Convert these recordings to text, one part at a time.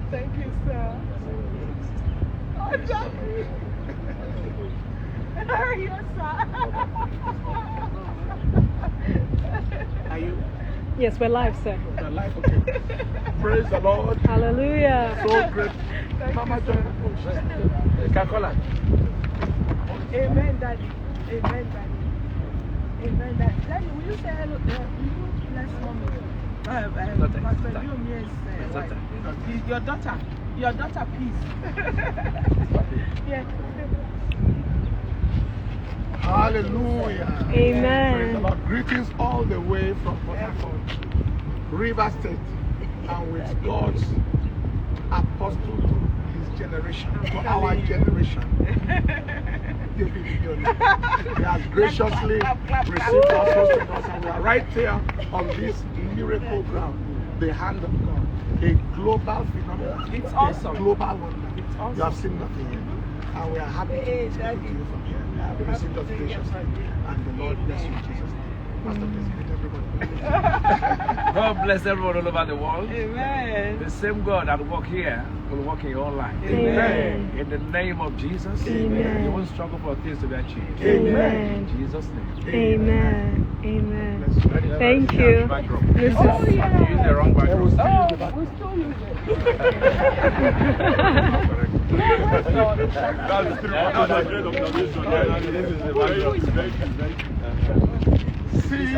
Thank you, sir. Oh, Daddy. Yes, sir. Are you? Yes, we're live, sir. We're live, okay. Praise the Lord. Hallelujah. So great. Mama John. Kakola. Amen, Daddy. Amen, Daddy. Amen, Daddy. Daddy, will you say hello? Will you bless mommy? Pastor Ibiyeomie's wife. Your daughter, peace. Yeah. Hallelujah. Amen. Praise the Lord. Greetings all the way from Portharcourt, River State, and with God's apostle to his generation, to our generation. He has graciously received us, hosted us, and we are right here on this miracle ground, the hand of God, a global phenomenon. It's awesome. A global wonder. It's awesome. You have seen nothing yet, and we are happy to speak to you from here. We received us graciously, and the Lord bless you in Jesus' name. Pastor, please greet everybody. God bless everyone all over the world. Amen. The same God that work here will work in your life. Amen. In the name of Jesus. Amen. You won't struggle for things to be achieved. Amen. In Jesus' name. Amen. Amen. Thank you. Oh, You used the wrong background. Oh, we still use it. That's true.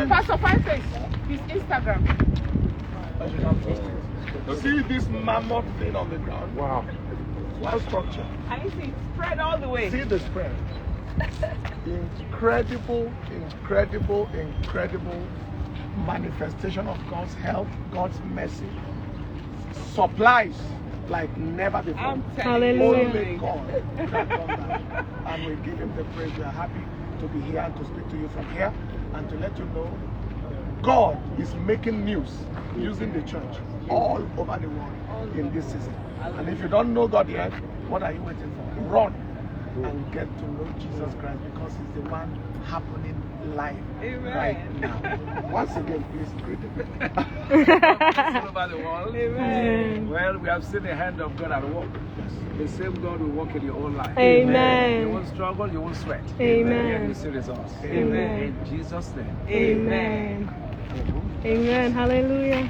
Pastor Fireface, his Instagram. See this mammoth thing on the ground? Wow. One structure. I see it spread all the way. See the spread. Incredible, incredible, incredible manifestation of God's help, God's mercy. Supplies like never before. I'm telling you. Hallelujah. Only God can have done that. And we give him the praise. We are happy to be here and to speak to you from here and to let you know God is making news using the church all over the world in this season. And if you don't know God yet, what are you waiting for? Run and get to know Jesus Christ, because he's the one happening live right now. Once again, please greet him. All over the world. Amen. Well, we have seen the hand of God at work. The same God will work in your own life. Amen. You won't struggle, you won't sweat. Amen. And you see results. Amen. In Jesus' name. Amen. Amen. Hallelujah.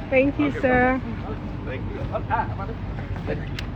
Thank you, sir. Thank you.